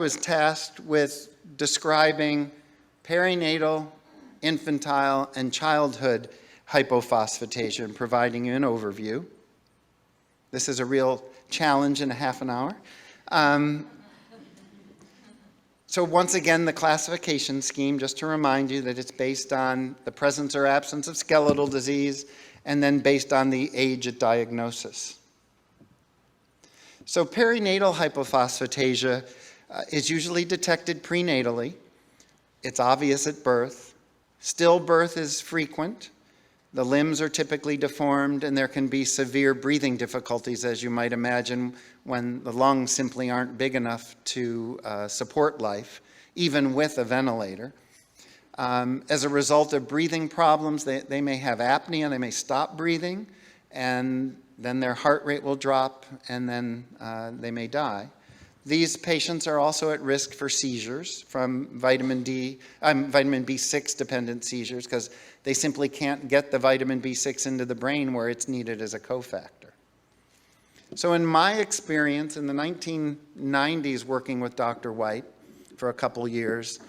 was tasked with describing perinatal, infantile, and childhood hypophosphatasia and providing you an overview. This is a real challenge in a half an hour. So once again, the classification scheme, just to remind you that it's based on the presence or absence of skeletal disease, and then based on the age at diagnosis. So perinatal hypophosphatasia is usually detected prenatally. It's obvious at birth. Stillbirth is frequent. The limbs are typically deformed, and there can be severe breathing difficulties, as you might imagine, when the lungs simply aren't big enough to support life, even with a ventilator. As a result of breathing problems, they may have apnea, they may stop breathing, and then their heart rate will drop, and then they may die. These patients are also at risk for seizures from vitamin B6 dependent seizures, because they simply can't get the vitamin B6 into the brain where it's needed as a cofactor. So in my experience in the 1990s working with Dr. White for a couple years,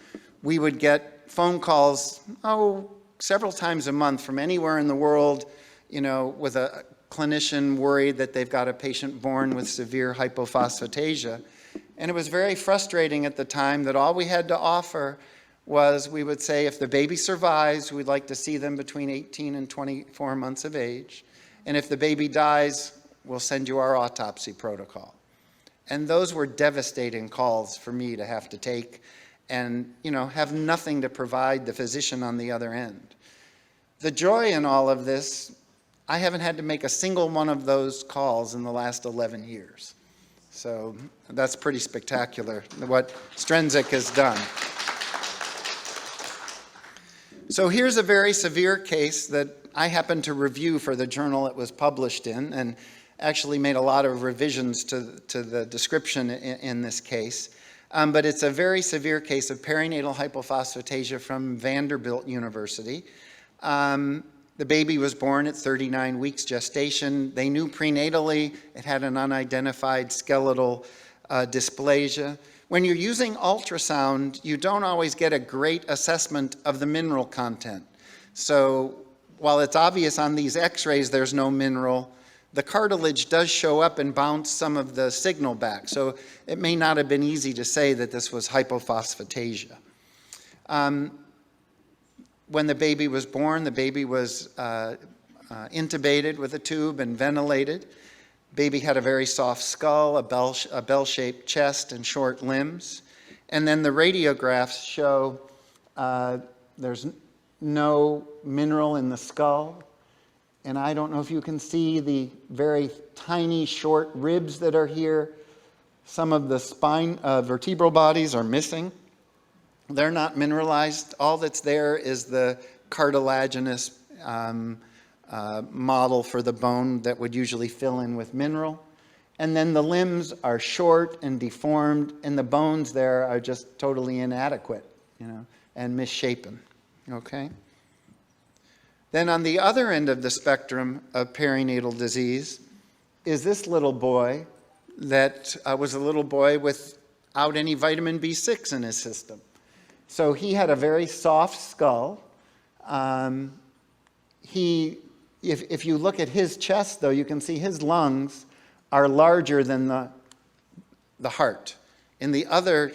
we would get phone calls, several times a month from anywhere in the world, with a clinician worried that they've got a patient born with severe hypophosphatasia. And it was very frustrating at the time that all we had to offer was, we would say, if the baby survives, we'd like to see them between 18 and 24 months of age. And if the baby dies, we'll send you our autopsy protocol. And those were devastating calls for me to have to take and, have nothing to provide the physician on the other end. The joy in all of this, I haven't had to make a single one of those calls in the last 11 years. So that's pretty spectacular, what Strensic has done. So here's a very severe case that I happened to review for the journal it was published in, and actually made a lot of revisions to the description in this case. But it's a very severe case of perinatal hypophosphatasia from Vanderbilt University. The baby was born at 39 weeks gestation. They knew prenatally it had an unidentified skeletal dysplasia. When you're using ultrasound, you don't always get a great assessment of the mineral content. So while it's obvious on these x-rays there's no mineral, the cartilage does show up and bounce some of the signal back. So it may not have been easy to say that this was hypophosphatasia. When the baby was born, the baby was intubated with a tube and ventilated. Baby had a very soft skull, a bell-shaped chest, and short limbs. And then the radiographs show there's no mineral in the skull. And I don't know if you can see the very tiny short ribs that are here. Some of the spine vertebral bodies are missing. They're not mineralized. All that's there is the cartilaginous model for the bone that would usually fill in with mineral. And then the limbs are short and deformed, and the bones there are just totally inadequate, and misshapen, okay? Then on the other end of the spectrum of perinatal disease is this little boy that was a little boy without any vitamin B6 in his system. So he had a very soft skull. If you look at his chest, though, you can see his lungs are larger than the heart. In the other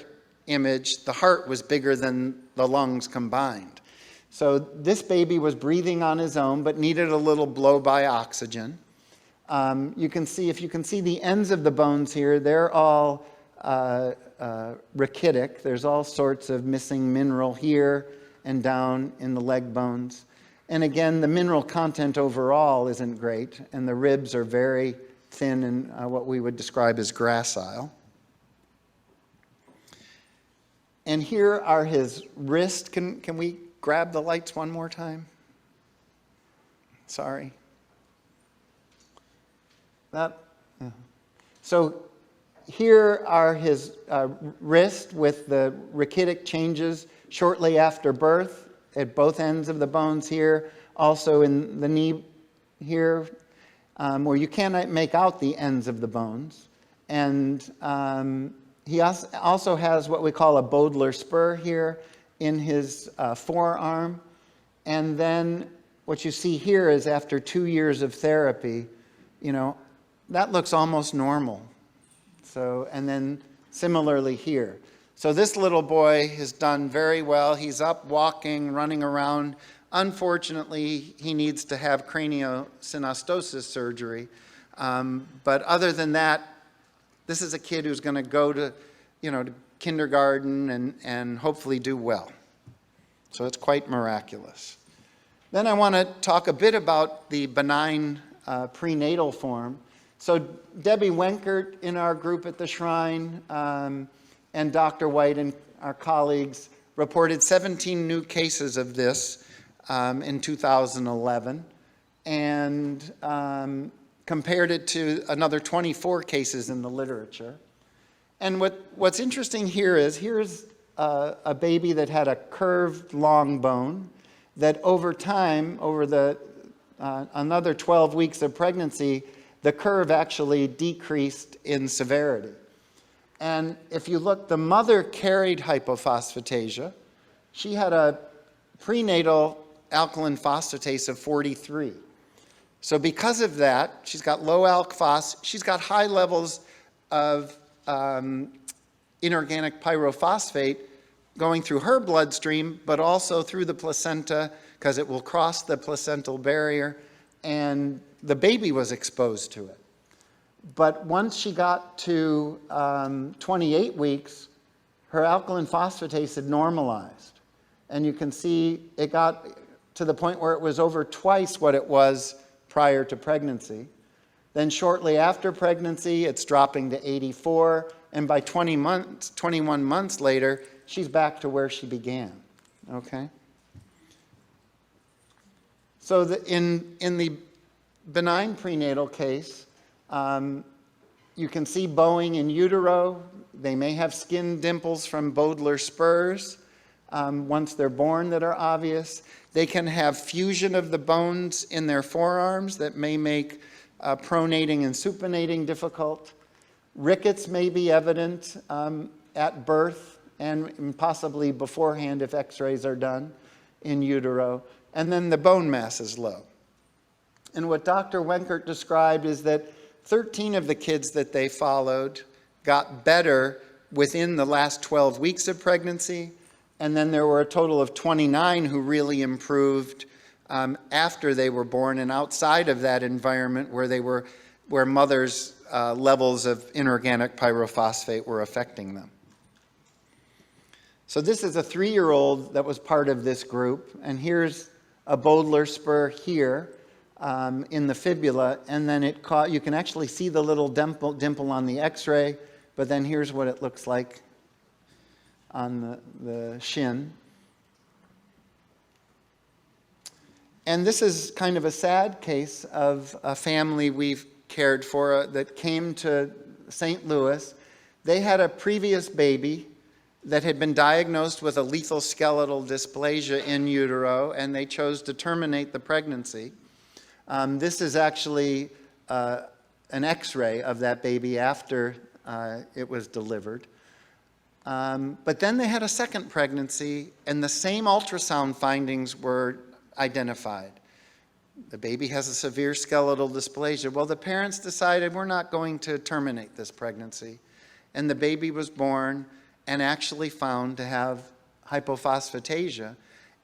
image, the heart was bigger than the lungs combined. So this baby was breathing on his own, but needed a little blow-by oxygen. You can see, if you can see the ends of the bones here, they're all rachitic. There's all sorts of missing mineral here and down in the leg bones. And again, the mineral content overall isn't great, and the ribs are very thin and what we would describe as gracile. And here are his wrists. Can we grab the lights one more time? Sorry. So here are his wrists with the rachitic changes shortly after birth at both ends of the bones here, also in the knee here, where you cannot make out the ends of the bones. And He also has what we call a Bodler spur here in his forearm. And then what you see here is after 2 years of therapy, that looks almost normal. So, and then similarly here. So this little boy has done very well. He's up, walking, running around. Unfortunately, he needs to have craniosynostosis surgery. But other than that, this is a kid who's going to go to, to kindergarten and hopefully do well. So it's quite miraculous. Then I want to talk a bit about the benign prenatal form. So Debbie Wenkert in our group at the Shrine and Dr. White and our colleagues reported 17 new cases of this in 2011 and compared it to another 24 cases in the literature. And what's interesting here is, here's a baby that had a curved long bone that over time, over the another 12 weeks of pregnancy, the curve actually decreased in severity. And if you look, the mother carried hypophosphatasia. She had a prenatal alkaline phosphatase of 43. So because of that, she's got low alk phos, she's got high levels of inorganic pyrophosphate going through her bloodstream, but also through the placenta, because it will cross the placental barrier, and the baby was exposed to it. But once she got to 28 weeks, her alkaline phosphatase had normalized. And you can see it got to the point where it was over twice what it was prior to pregnancy. Then shortly after pregnancy, it's dropping to 84, and by 21 months later, she's back to where she began, okay? So in the benign prenatal case, you can see bowing in utero. They may have skin dimples from Bodler spurs once they're born that are obvious. They can have fusion of the bones in their forearms that may make pronating and supinating difficult. Rickets may be evident at birth and possibly beforehand if x-rays are done in utero. And then the bone mass is low. And what Dr. Wenkert described is that 13 of the kids that they followed got better within the last 12 weeks of pregnancy. And then there were a total of 29 who really improved after they were born and outside of that environment where mother's levels of inorganic pyrophosphate were affecting them. So this is a 3-year-old that was part of this group, and here's a Bodler spur here in the fibula, and then you can actually see the little dimple on the x-ray, but then here's what it looks like on the shin. And this is kind of a sad case of a family we've cared for that came to St. Louis. They had a previous baby that had been diagnosed with a lethal skeletal dysplasia in utero, and they chose to terminate the pregnancy. This is actually an x-ray of that baby after it was delivered. But then they had a second pregnancy, and the same ultrasound findings were identified. The baby has a severe skeletal dysplasia. Well, the parents decided we're not going to terminate this pregnancy. And the baby was born and actually found to have hypophosphatasia.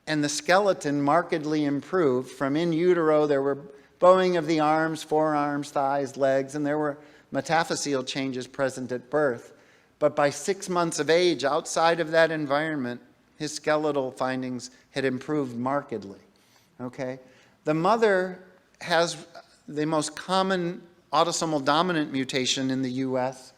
And the skeleton markedly improved. From in utero, there were bowing of the arms, forearms, thighs, legs, and there were metaphyseal changes present at birth. But by 6 months of age, outside of that environment, his skeletal findings had improved markedly. Okay? The mother has the most common autosomal dominant mutation in the US.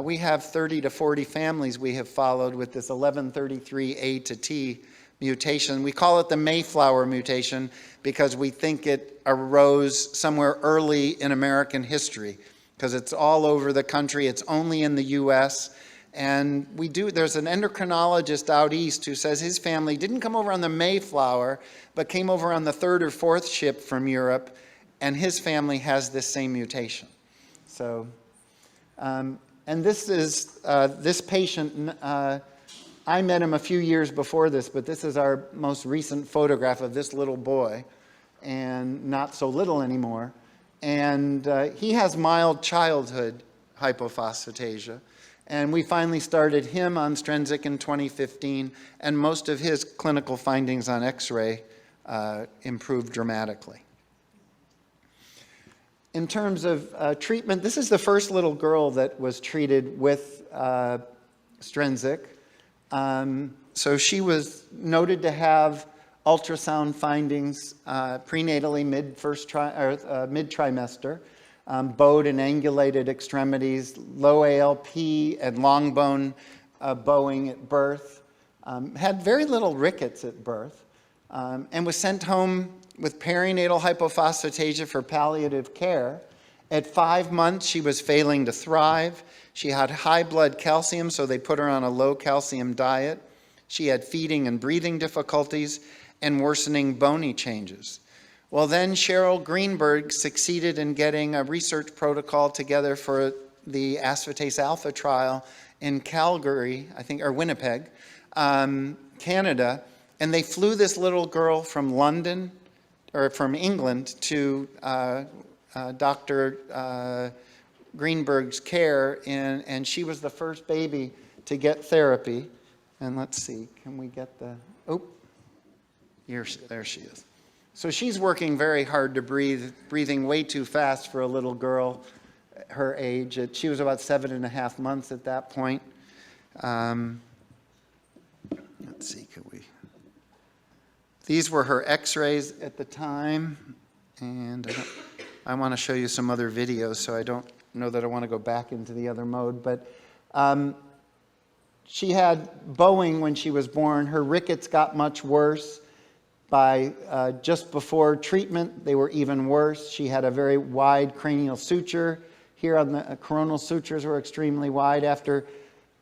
We have 30 to 40 families we have followed with this 1133A to T mutation. We call it the Mayflower mutation because we think it arose somewhere early in American history because it's all over the country. It's only in the US. And there's an endocrinologist out east who says his family didn't come over on the Mayflower, but came over on the 3rd or 4th ship from Europe, and his family has this same mutation. So, and And this is this patient. I met him a few years before this, but this is our most recent photograph of this little boy, and not so little anymore. And he has mild childhood hypophosphatasia. And we finally started him on Strensiq in 2015, and most of his clinical findings on X-ray improved dramatically. In terms of treatment, this is the first little girl that was treated with Strensiq. So she was noted to have ultrasound findings prenatally mid-trimester, bowed and angulated extremities, low ALP and long bone bowing at birth, had very little rickets at birth, and was sent home with perinatal hypophosphatasia for palliative care. At 5 months, she was failing to thrive. She had high blood calcium, so they put her on a low calcium diet. She had feeding and breathing difficulties and worsening bony changes. Well, then Cheryl Greenberg succeeded in getting a research protocol together for the aspartase alpha trial in Calgary, I think, or Winnipeg, Canada. And they flew this little girl from London, or from England, to Dr. Greenberg's care, and she was the first baby to get therapy. And let's see, can we get the, oh, there she is. So she's working very hard to breathe, breathing way too fast for a little girl her age. She was about 7.5 months at that point. Let's see, could we? These were her x-rays at the time, and I want to show you some other videos, so I don't know that I want to go back into the other mode, but she had bowing when she was born. Her rickets got much worse. By just before treatment, they were even worse. She had a very wide cranial suture. Here on the coronal sutures were extremely wide. After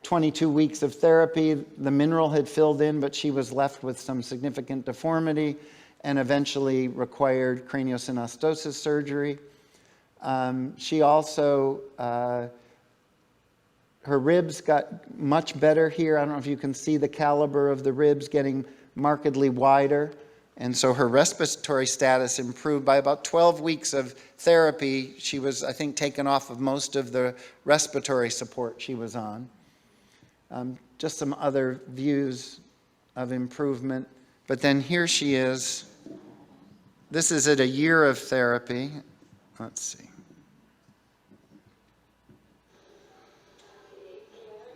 22 weeks of therapy, the mineral had filled in, but she was left with some significant deformity and eventually required craniosynostosis surgery. She also, her ribs got much better here. I don't know if you can see the caliber of the ribs getting markedly wider. And so her respiratory status improved. By about 12 weeks of therapy, she was, I think, taken off of most of the respiratory support she was on. Just some other views of improvement. But then here she is. This is at a year of therapy. Let's see.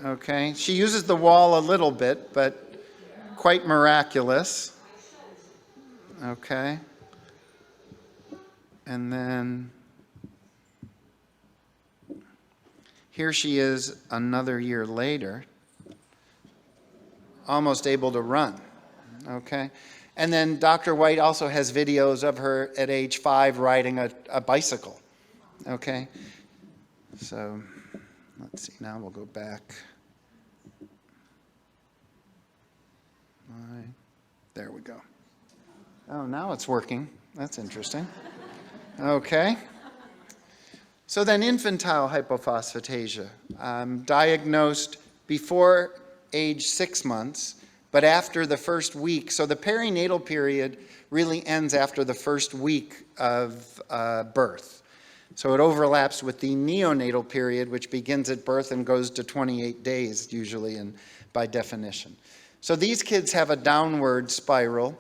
Okay, she uses the wall a little bit, but quite miraculous. Okay. And then here she is another year later, almost able to run. Okay. And then Dr. White also has videos of her at age 5 riding a bicycle. Okay. So let's see, now we'll go back. There we go. Oh, now it's working. That's interesting. Okay. So then infantile hypophosphatasia, diagnosed before age 6 months, but after the first week. So the perinatal period really ends after the first week of birth. So it overlaps with the neonatal period, which begins at birth and goes to 28 days usually, and by definition. So these kids have a downward spiral.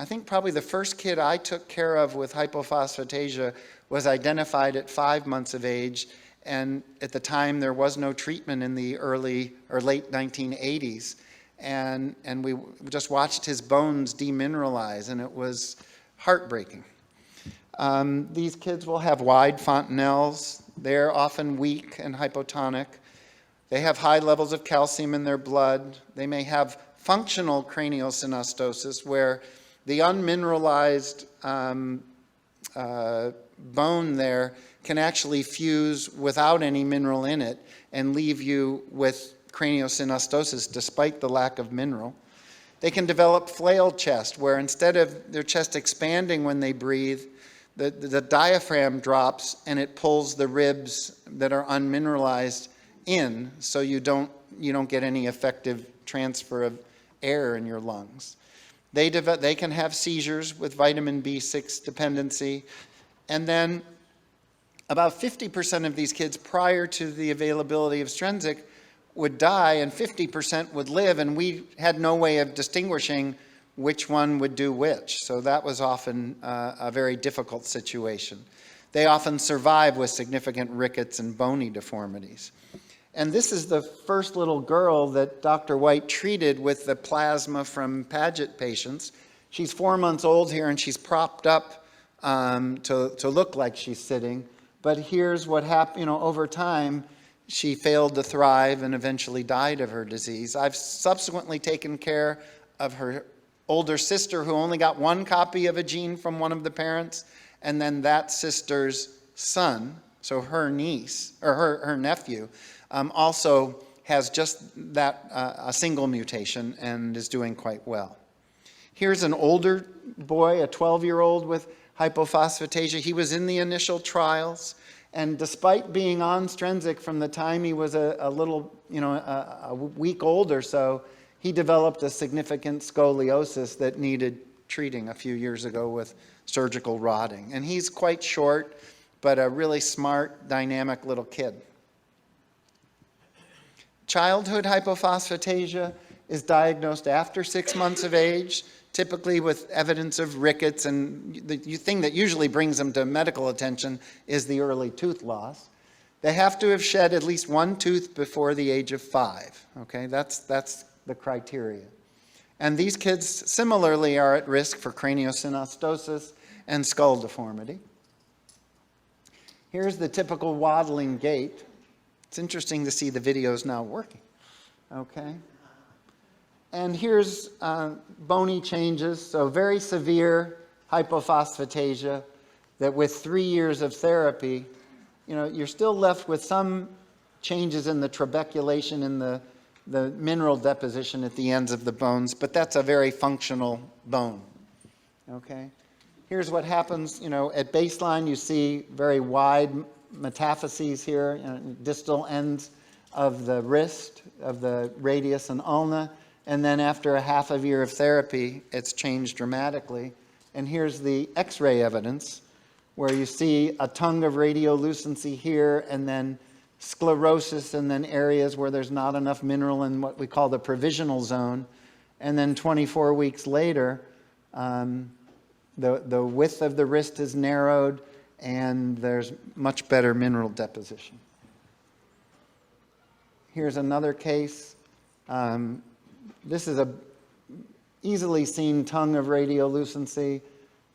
I think probably the first kid I took care of with hypophosphatasia was identified at 5 months of age, and at the time there was no treatment in the early or late 1980s, and we just watched his bones demineralize, and it was heartbreaking. These kids will have wide fontanelles. They're often weak and hypotonic. They have high levels of calcium in their blood. They may have functional craniosynostosis, where the unmineralized bone there can actually fuse without any mineral in it and leave you with craniosynostosis despite the lack of mineral. They can develop flail chest, where instead of their chest expanding when they breathe, the diaphragm drops and it pulls the ribs that are unmineralized in, so you don't get any effective transfer of air in your lungs. They can have seizures with vitamin B6 dependency, and then about 50% of these kids prior to the availability of Strensiq would die and 50% would live, and we had no way of distinguishing which one would do which. So that was often a very difficult situation. They often survive with significant rickets and bony deformities. And this is the first little girl that Dr. White treated with the plasma from Paget patients. She's 4 months old here, and she's propped up to look like she's sitting. But here's what happened, over time, she failed to thrive and eventually died of her disease. I've subsequently taken care of her older sister, who only got one copy of a gene from one of the parents, and then that sister's son, so her niece, or her nephew, also has just that, a single mutation, and is doing quite well. Here's an older boy, a 12-year-old with hypophosphatasia. He was in the initial trials, and despite being on Strensiq from the time he was a little, a week old or so, he developed a significant scoliosis that needed treating a few years ago with surgical rodding. And he's quite short, but a really smart, dynamic little kid. Childhood hypophosphatasia is diagnosed after 6 months of age, typically with evidence of rickets, and the thing that usually brings them to medical attention is the early tooth loss. They have to have shed at least one tooth before the age of 5. Okay, that's the criteria. And these kids similarly are at risk for craniosynostosis and skull deformity. Here's the typical waddling gait. It's interesting to see the videos now working. Okay. And here's bony changes, so very severe hypophosphatasia that with 3 years of therapy, you're still left with some changes in the trabeculation and the mineral deposition at the ends of the bones, but that's a very functional bone. Okay? Here's what happens, at baseline you see very wide metaphyses here, distal ends of the wrist, of the radius and ulna, and then after a half a year of therapy, it's changed dramatically. And here's the X-ray evidence, where you see a tongue of radiolucency here, and then sclerosis, and then areas where there's not enough mineral in what we call the provisional zone. And then 24 weeks later, the width of the wrist is narrowed, and there's much better mineral deposition. Here's another case. This is a easily seen tongue of radiolucency,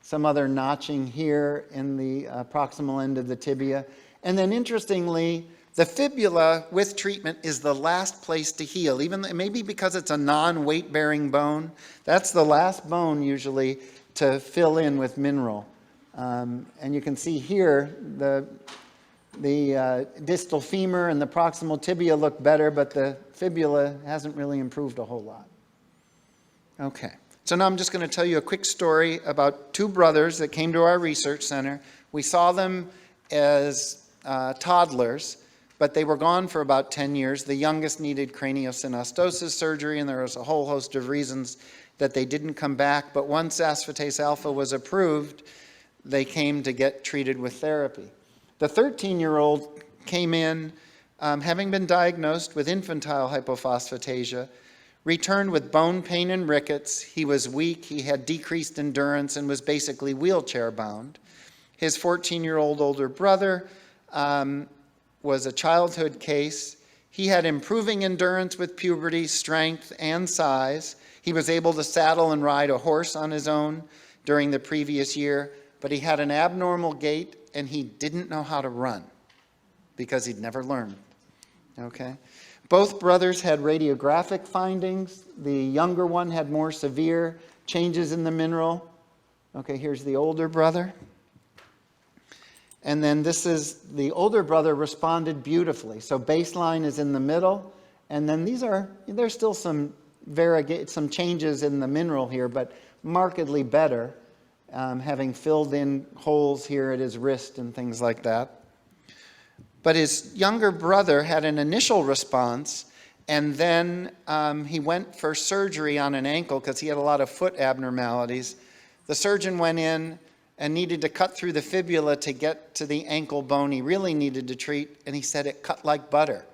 some other notching here in the proximal end of the tibia. And then interestingly, the fibula with treatment is the last place to heal, maybe because it's a non-weight-bearing bone. That's the last bone usually to fill in with mineral. And you can see here the distal femur and the proximal tibia look better, but the fibula hasn't really improved a whole lot. Okay, so now I'm just going to tell you a quick story about 2 brothers that came to our research center. We saw them as toddlers, but they were gone for about 10 years. The youngest needed craniosynostosis surgery, and there was a whole host of reasons that they didn't come back. But once aspartase alpha was approved, they came to get treated with therapy. The 13-year-old came in having been diagnosed with infantile hypophosphatasia, returned with bone pain and rickets. He was weak, he had decreased endurance, and was basically wheelchair bound. His 14-year-old older brother was a childhood case. He had improving endurance with puberty, strength, and size. He was able to saddle and ride a horse on his own during the previous year, but he had an abnormal gait, and he didn't know how to run because he'd never learned. Okay? Both brothers had radiographic findings. The younger one had more severe changes in the mineral. Okay, here's the older brother. And then this is the older brother responded beautifully. So baseline is in the middle, and then there's still some changes in the mineral here, but markedly better. having filled in holes here at his wrist and things like that. But his younger brother had an initial response, and then he went for surgery on an ankle because he had a lot of foot abnormalities. The surgeon went in and needed to cut through the fibula to get to the ankle bone he really needed to treat, and he said it cut like butter.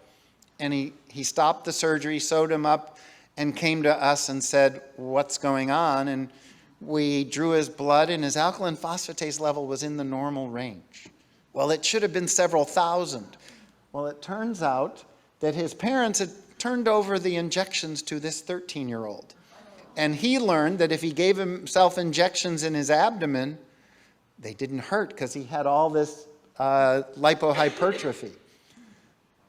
And he stopped the surgery, sewed him up, and came to us and said, "What's going on?" And we drew his blood, and his alkaline phosphatase level was in the normal range. Well, it should have been several thousand. Well, it turns out that his parents had turned over the injections to this 13-year-old. And he learned that if he gave himself injections in his abdomen, they didn't hurt because he had all this lipohypertrophy.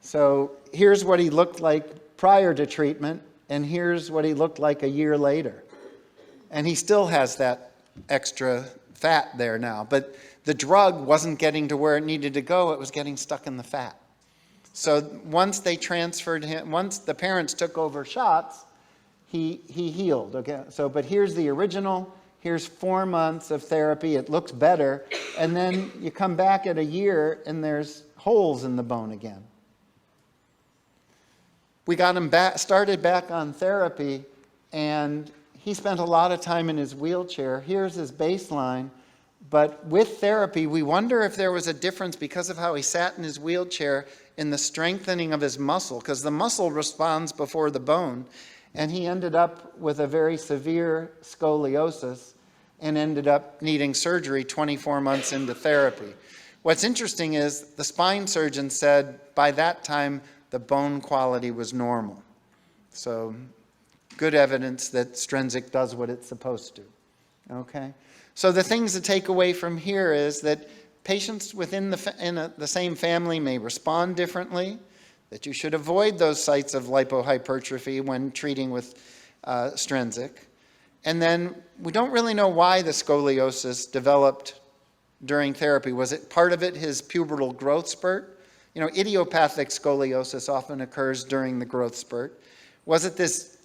So here's what he looked like prior to treatment, and here's what he looked like a year later. And he still has that extra fat there now. But the drug wasn't getting to where it needed to go. It was getting stuck in the fat. So once they transferred him, once the parents took over shots, he healed. Okay. So, but here's the original. Here's 4 months of therapy. It looks better. And then you come back at a year, and there's holes in the bone again. We got him started back on therapy, and he spent a lot of time in his wheelchair. Here's his baseline. But with therapy, we wonder if there was a difference because of how he sat in his wheelchair in the strengthening of his muscle, because the muscle responds before the bone. And he ended up with a very severe scoliosis and ended up needing surgery 24 months into therapy. What's interesting is the spine surgeon said by that time the bone quality was normal. So good evidence that Strensiq does what it's supposed to. Okay? So the things to take away from here is that patients within the same family may respond differently, that you should avoid those sites of lipohypertrophy when treating with Strensiq. And then we don't really know why the scoliosis developed during therapy. Was it part of it his pubertal growth spurt? You know, idiopathic scoliosis often occurs during the growth spurt. Was it this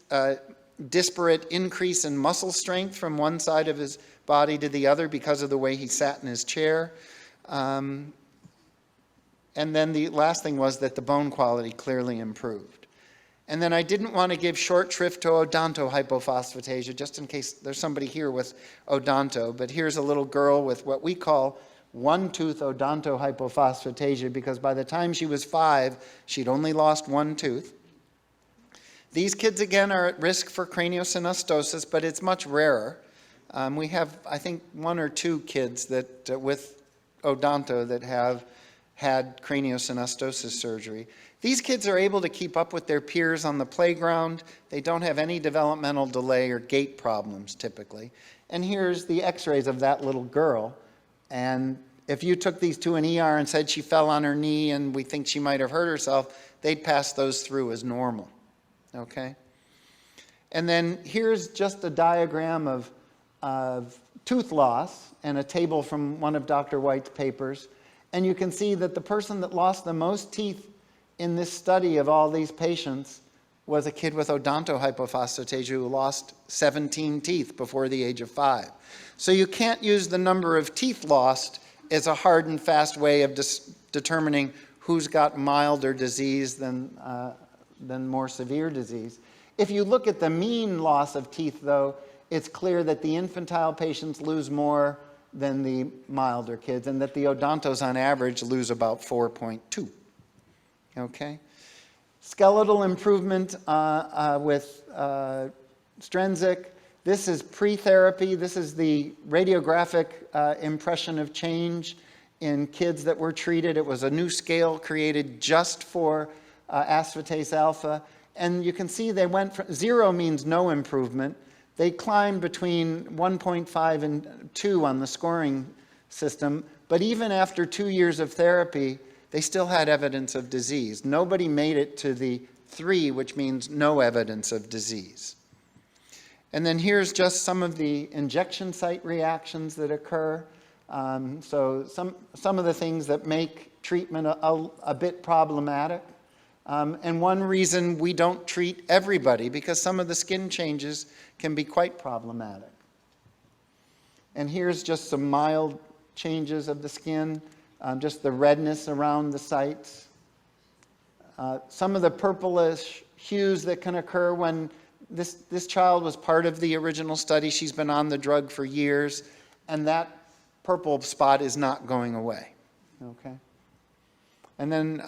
disparate increase in muscle strength from one side of his body to the other because of the way he sat in his chair? And then the last thing was that the bone quality clearly improved. And then I didn't want to give short shrift to odontohypophosphatasia, just in case there's somebody here with odonto. But here's a little girl with what we call one-tooth odontohypophosphatasia, because by the time she was 5, she'd only lost one tooth. These kids, again, are at risk for craniosynostosis, but it's much rarer. We have, I think, 1 or 2 kids that with odonto that have had craniosynostosis surgery. These kids are able to keep up with their peers on the playground. They don't have any developmental delay or gait problems, typically. And here's the x-rays of that little girl. And if you took these to an ER and said she fell on her knee and we think she might have hurt herself, they'd pass those through as normal. Okay? And then here's just a diagram of tooth loss and a table from one of Dr. White's papers. And you can see that the person that lost the most teeth in this study of all these patients was a kid with odontohypophosphatasia who lost 17 teeth before the age of 5. So you can't use the number of teeth lost as a hard and fast way of determining who's got milder disease than more severe disease. If you look at the mean loss of teeth, though, it's clear that the infantile patients lose more than the milder kids, and that the odontos on average lose about 4.2. Okay? Skeletal improvement with Strensiq. This is pre-therapy. This is the radiographic impression of change in kids that were treated. It was a new scale created just for aspartase alpha. And you can see they went from 0 means no improvement. They climbed between 1.5 and 2 on the scoring system. But even after 2 years of therapy, they still had evidence of disease. Nobody made it to the 3, which means no evidence of disease. And then here's just some of the injection site reactions that occur. So some of the things that make treatment a bit problematic. And one reason we don't treat everybody, because some of the skin changes can be quite problematic. And here's just some mild changes of the skin, just the redness around the sites. Some of the purplish hues that can occur when this child was part of the original study. She's been on the drug for years, and that purple spot is not going away. Okay. And then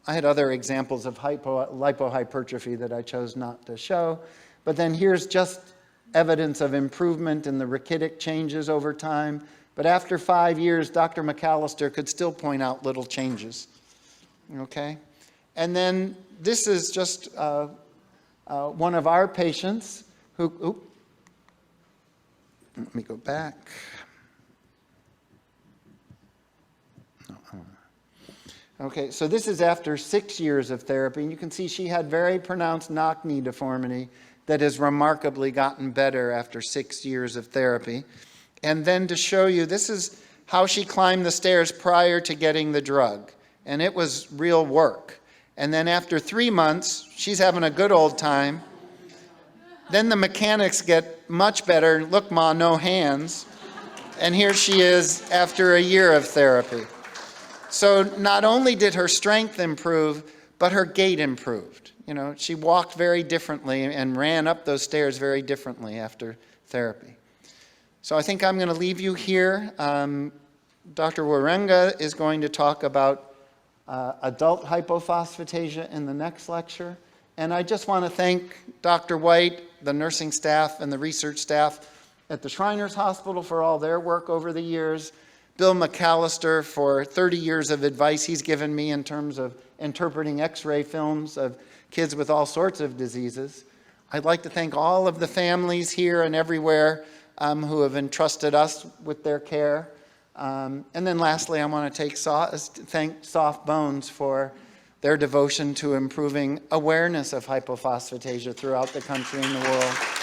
I had other examples of lipohypertrophy that I chose not to show. But then here's just evidence of improvement in the rachitic changes over time. But after 5 years, Dr. McAllister could still point out little changes. Okay? And then this is just one of our patients who, let me go back. Okay, so this is after 6 years of therapy, and you can see she had very pronounced knock-knee deformity that has remarkably gotten better after 6 years of therapy. And then to show you, this is how she climbed the stairs prior to getting the drug, and it was real work. And then after 3 months, she's having a good old time. Then the mechanics get much better. Look, Ma, no hands. And here she is after a year of therapy. So not only did her strength improve, but her gait improved. You know, she walked very differently and ran up those stairs very differently after therapy. So I think I'm going to leave you here. Dr. Warenga is going to talk about adult hypophosphatasia in the next lecture. And I just want to thank Dr. White, the nursing staff, and the research staff at the Shriners Hospital for all their work over the years. Bill McAllister for 30 years of advice he's given me in terms of interpreting X-ray films of kids with all sorts of diseases. I'd like to thank all of the families here and everywhere who have entrusted us with their care. And then lastly, I want to thank Soft Bones for their devotion to improving awareness of hypophosphatasia throughout the country and the world.